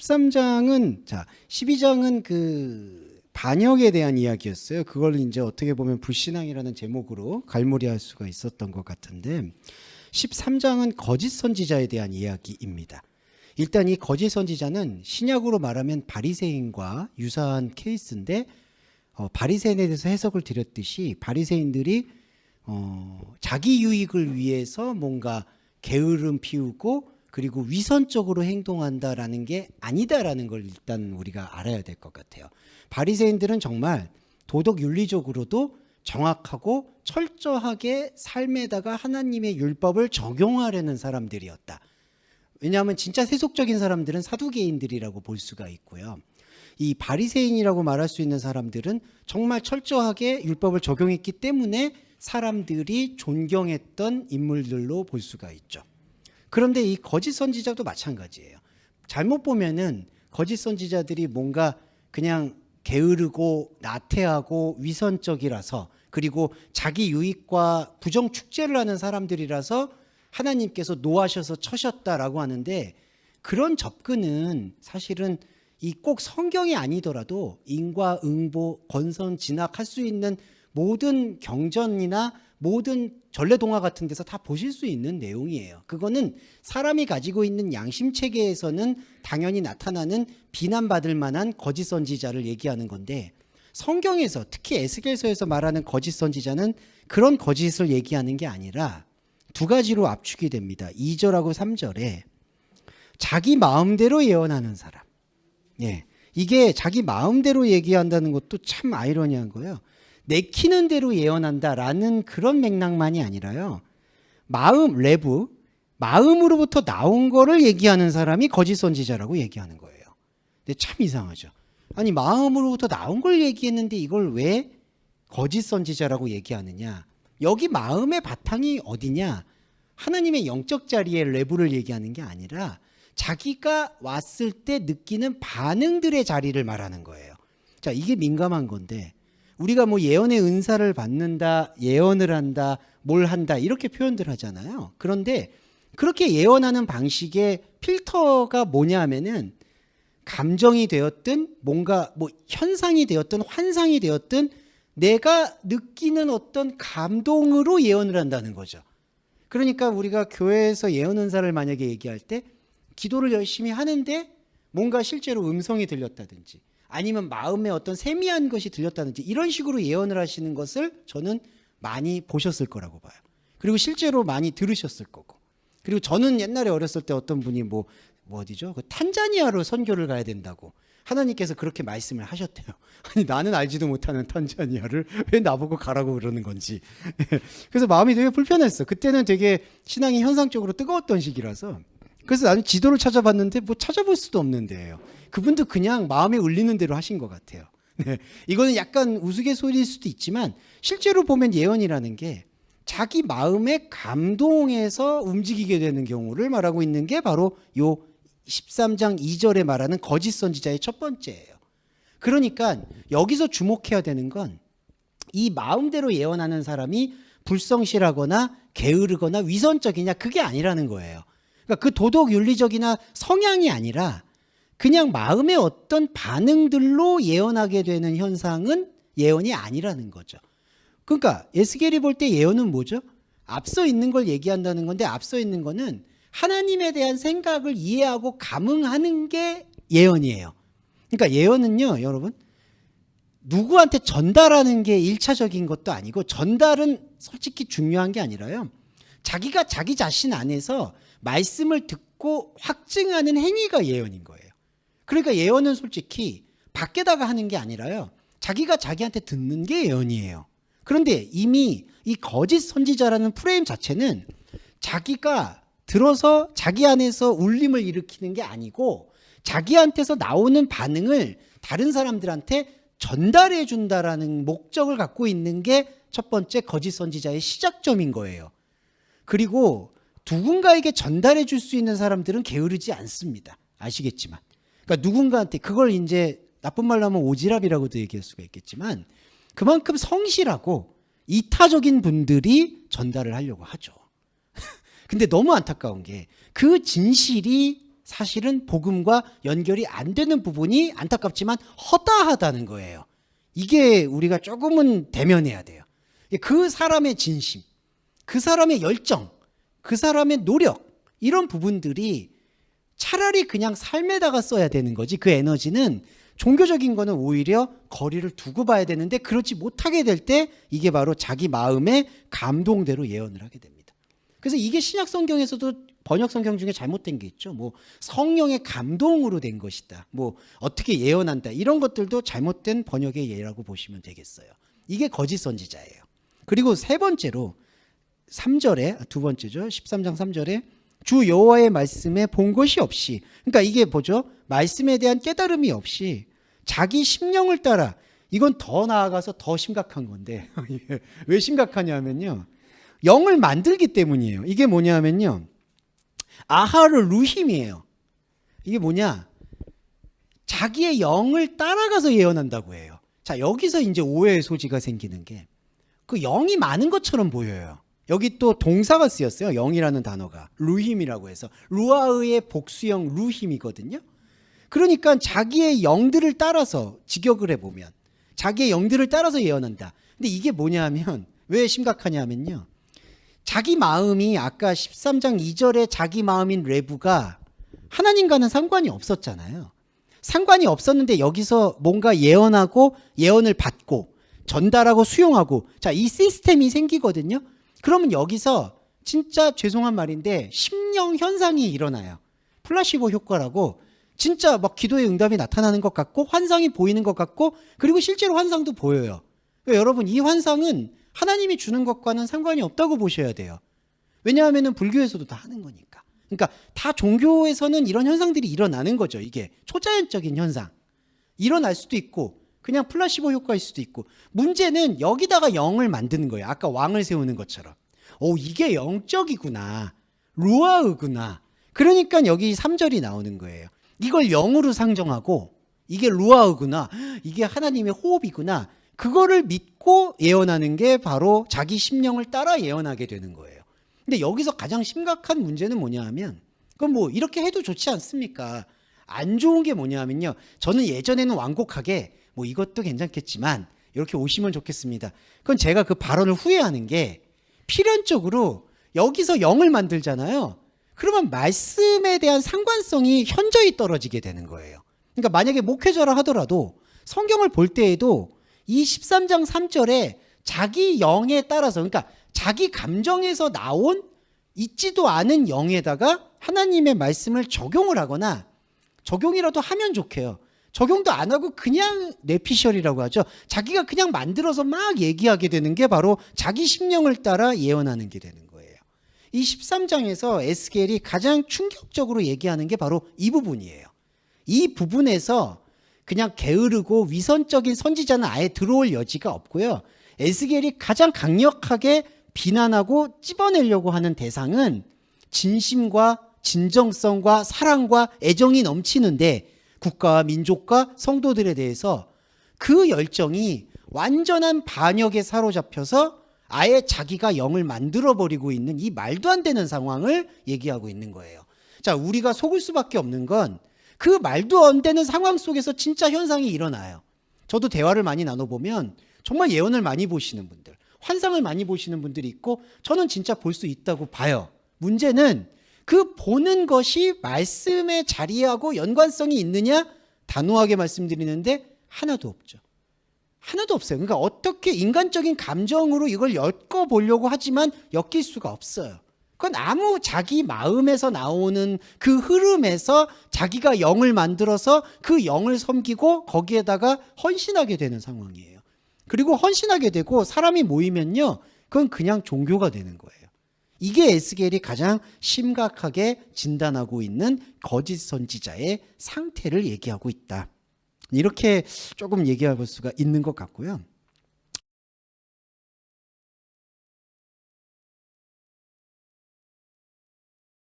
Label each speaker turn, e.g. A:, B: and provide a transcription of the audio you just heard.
A: 13장은 12장은 그 반역에 대한 이야기였어요. 그걸 이제 어떻게 보면 불신앙이라는 제목으로 갈무리할 수가 있었던 것 같은데 13장은 거짓 선지자에 대한 이야기입니다. 일단 이 거짓 선지자는 신약으로 말하면 바리새인과 유사한 케이스인데 바리새인에 대해서 해석을 드렸듯이 바리새인들이 자기 유익을 위해서 뭔가 게으름 피우고 그리고 위선적으로 행동한다라는 게 아니다라는 걸 일단 우리가 알아야 될 것 같아요. 바리새인들은 정말 도덕 윤리적으로도 정확하고 철저하게 삶에다가 하나님의 율법을 적용하려는 사람들이었다. 왜냐하면 진짜 세속적인 사람들은 사두개인들이라고 볼 수가 있고요. 이 바리새인이라고 말할 수 있는 사람들은 정말 철저하게 율법을 적용했기 때문에 사람들이 존경했던 인물들로 볼 수가 있죠. 그런데 이 거짓 선지자도 마찬가지예요. 잘못 보면은 거짓 선지자들이 뭔가 그냥 게으르고 나태하고 위선적이라서 그리고 자기 유익과 부정 축제를 하는 사람들이라서 하나님께서 노하셔서 쳐셨다라고 하는데 그런 접근은 사실은 이 꼭 성경이 아니더라도 인과응보, 권선진악할 수 있는 모든 경전이나 모든 전래동화 같은 데서 다 보실 수 있는 내용이에요. 그거는 사람이 가지고 있는 양심 체계에서는 당연히 나타나는 비난받을 만한 거짓 선지자를 얘기하는 건데 성경에서 특히 에스겔서에서 말하는 거짓 선지자는 그런 거짓을 얘기하는 게 아니라 두 가지로 압축이 됩니다. 2절하고 3절에 자기 마음대로 예언하는 사람. 예, 이게 자기 마음대로 얘기한다는 것도 참 아이러니한 거예요. 내키는 대로 예언한다라는 그런 맥락만이 아니라요. 마음으로부터 나온 거를 얘기하는 사람이 거짓 선지자라고 얘기하는 거예요. 근데 참 이상하죠. 아니 마음으로부터 나온 걸 얘기했는데 이걸 왜 거짓 선지자라고 얘기하느냐. 여기 마음의 바탕이 어디냐. 하나님의 영적 자리에 레부를 얘기하는 게 아니라 자기가 왔을 때 느끼는 반응들의 자리를 말하는 거예요. 자, 이게 민감한 건데 우리가 뭐 예언의 은사를 받는다, 예언을 한다, 뭘 한다 이렇게 표현들 하잖아요. 그런데 그렇게 예언하는 방식의 필터가 뭐냐 하면은 감정이 되었든 뭔가 뭐 현상이 되었든 환상이 되었든 내가 느끼는 어떤 감동으로 예언을 한다는 거죠. 그러니까 우리가 교회에서 예언 은사를 만약에 얘기할 때 기도를 열심히 하는데 뭔가 실제로 음성이 들렸다든지 아니면 마음에 어떤 세미한 것이 들렸다든지 이런 식으로 예언을 하시는 것을 저는 많이 보셨을 거라고 봐요. 그리고 실제로 많이 들으셨을 거고. 그리고 저는 옛날에 어렸을 때 어떤 분이 뭐 어디죠? 그 탄자니아로 선교를 가야 된다고 하나님께서 그렇게 말씀을 하셨대요. 아니 나는 알지도 못하는 탄자니아를 왜 나보고 가라고 그러는 건지. 그래서 마음이 되게 불편했어. 그때는 되게 신앙이 현상적으로 뜨거웠던 시기라서. 그래서 나는 지도를 찾아봤는데 뭐 찾아볼 수도 없는데요. 그분도 그냥 마음에 울리는 대로 하신 것 같아요. 네. 이거는 약간 우스갯소리일 수도 있지만 실제로 보면 예언이라는 게 자기 마음의 감동에서 움직이게 되는 경우를 말하고 있는 게 바로 요 13장 2절에 말하는 거짓 선지자의 첫 번째예요. 그러니까 여기서 주목해야 되는 건 이 마음대로 예언하는 사람이 불성실하거나 게으르거나 위선적이냐 그게 아니라는 거예요. 그러니까 그 도덕 윤리적이나 성향이 아니라 그냥 마음의 어떤 반응들로 예언하게 되는 현상은 예언이 아니라는 거죠. 그러니까 에스겔이 볼 때 예언은 뭐죠? 앞서 있는 걸 얘기한다는 건데 앞서 있는 거는 하나님에 대한 생각을 이해하고 감응하는 게 예언이에요. 그러니까 예언은요, 여러분, 누구한테 전달하는 게 1차적인 것도 아니고 전달은 솔직히 중요한 게 아니라요. 자기가 자기 자신 안에서 말씀을 듣고 확증하는 행위가 예언인 거예요. 그러니까 예언은 솔직히 밖에다가 하는 게 아니라요. 자기가 자기한테 듣는 게 예언이에요. 그런데 이미 이 거짓 선지자라는 프레임 자체는 자기가 들어서 자기 안에서 울림을 일으키는 게 아니고 자기한테서 나오는 반응을 다른 사람들한테 전달해 준다라는 목적을 갖고 있는 게 첫 번째 거짓 선지자의 시작점인 거예요. 그리고 누군가에게 전달해 줄 수 있는 사람들은 게으르지 않습니다. 아시겠지만. 그러니까 누군가한테 그걸 이제 나쁜 말로 하면 오지랖이라고도 얘기할 수가 있겠지만 그만큼 성실하고 이타적인 분들이 전달을 하려고 하죠. 근데 너무 안타까운 게 그 진실이 사실은 복음과 연결이 안 되는 부분이 안타깝지만 허다하다는 거예요. 이게 우리가 조금은 대면해야 돼요. 그 사람의 진심, 그 사람의 열정, 그 사람의 노력, 이런 부분들이 차라리 그냥 삶에다가 써야 되는 거지, 그 에너지는 종교적인 거는 오히려 거리를 두고 봐야 되는데, 그렇지 못하게 될 때 이게 바로 자기 마음의 감동대로 예언을 하게 됩니다. 그래서 이게 신약 성경에서도 번역 성경 중에 잘못된 게 있죠. 뭐 성령의 감동으로 된 것이다, 뭐 어떻게 예언한다, 이런 것들도 잘못된 번역의 예라고 보시면 되겠어요. 이게 거짓 선지자예요. 그리고 세 번째로 3절에, 두 번째죠, 13장 3절에 주 여호와의 말씀에 본 것이 없이, 그러니까 이게 뭐죠? 말씀에 대한 깨달음이 없이 자기 심령을 따라, 이건 더 나아가서 더 심각한 건데 왜 심각하냐면요, 영을 만들기 때문이에요. 이게 뭐냐면요, 아하르 루힘이에요. 이게 뭐냐, 자기의 영을 따라가서 예언한다고 해요. 자, 여기서 이제 오해의 소지가 생기는 게, 그 영이 많은 것처럼 보여요. 여기 또 동사가 쓰였어요. 영이라는 단어가 루힘이라고 해서 루아의 복수형 루힘이거든요. 그러니까 자기의 영들을 따라서, 직역을 해보면 자기의 영들을 따라서 예언한다. 근데 이게 뭐냐면, 왜 심각하냐면요, 자기 마음이 아까 13장 2절에 자기 마음인 레부가 하나님과는 상관이 없었잖아요. 상관이 없었는데 여기서 뭔가 예언하고 예언을 받고 전달하고 수용하고, 자, 이 시스템이 생기거든요. 그러면 여기서 진짜 죄송한 말인데 심령 현상이 일어나요. 플라시보 효과라고, 진짜 막 기도의 응답이 나타나는 것 같고 환상이 보이는 것 같고, 그리고 실제로 환상도 보여요. 그러니까 여러분, 이 환상은 하나님이 주는 것과는 상관이 없다고 보셔야 돼요. 왜냐하면 불교에서도 다 하는 거니까. 그러니까 다 종교에서는 이런 현상들이 일어나는 거죠. 이게 초자연적인 현상, 일어날 수도 있고 그냥 플라시보 효과일 수도 있고, 문제는 여기다가 영을 만드는 거예요. 아까 왕을 세우는 것처럼. 오, 이게 영적이구나, 루아흐구나. 그러니까 여기 3절이 나오는 거예요. 이걸 영으로 상정하고 이게 루아흐구나, 이게 하나님의 호흡이구나, 그거를 믿고 예언하는 게 바로 자기 심령을 따라 예언하게 되는 거예요. 근데 여기서 가장 심각한 문제는 뭐냐 하면, 그건 뭐 이렇게 해도 좋지 않습니까? 안 좋은 게 뭐냐 하면요, 저는 예전에는 완곡하게 뭐 이것도 괜찮겠지만 이렇게 오시면 좋겠습니다. 그건 제가 그 발언을 후회하는 게, 필연적으로 여기서 영을 만들잖아요. 그러면 말씀에 대한 상관성이 현저히 떨어지게 되는 거예요. 그러니까 만약에 목회자라 하더라도 성경을 볼 때에도 이 13장 3절에 자기 영에 따라서, 그러니까 자기 감정에서 나온 있지도 않은 영에다가 하나님의 말씀을 적용을 하거나, 적용이라도 하면 좋게요. 적용도 안 하고 그냥 내피셜이라고 하죠. 자기가 그냥 만들어서 막 얘기하게 되는 게 바로 자기 심령을 따라 예언하는 게 되는 거예요. 이 13장에서 에스겔이 가장 충격적으로 얘기하는 게 바로 이 부분이에요. 이 부분에서 그냥 게으르고 위선적인 선지자는 아예 들어올 여지가 없고요. 에스겔이 가장 강력하게 비난하고 찝어내려고 하는 대상은 진심과 진정성과 사랑과 애정이 넘치는데, 국가와 민족과 성도들에 대해서 그 열정이 완전한 반역에 사로잡혀서 아예 자기가 영을 만들어버리고 있는 이 말도 안 되는 상황을 얘기하고 있는 거예요. 자, 우리가 속을 수밖에 없는 건 그 말도 안 되는 상황 속에서 진짜 현상이 일어나요. 저도 대화를 많이 나눠보면 정말 예언을 많이 보시는 분들, 환상을 많이 보시는 분들이 있고, 저는 진짜 볼 수 있다고 봐요. 문제는 그 보는 것이 말씀의 자리하고 연관성이 있느냐? 단호하게 말씀드리는데 하나도 없죠. 하나도 없어요. 그러니까 어떻게 인간적인 감정으로 이걸 엮어보려고 하지만 엮일 수가 없어요. 그건 아무 자기 마음에서 나오는 그 흐름에서 자기가 영을 만들어서 그 영을 섬기고 거기에다가 헌신하게 되는 상황이에요. 그리고 헌신하게 되고 사람이 모이면요, 그건 그냥 종교가 되는 거예요. 이게 에스겔이 가장 심각하게 진단하고 있는 거짓 선지자의 상태를 얘기하고 있다. 이렇게 조금 얘기해 볼 수가 있는 것 같고요.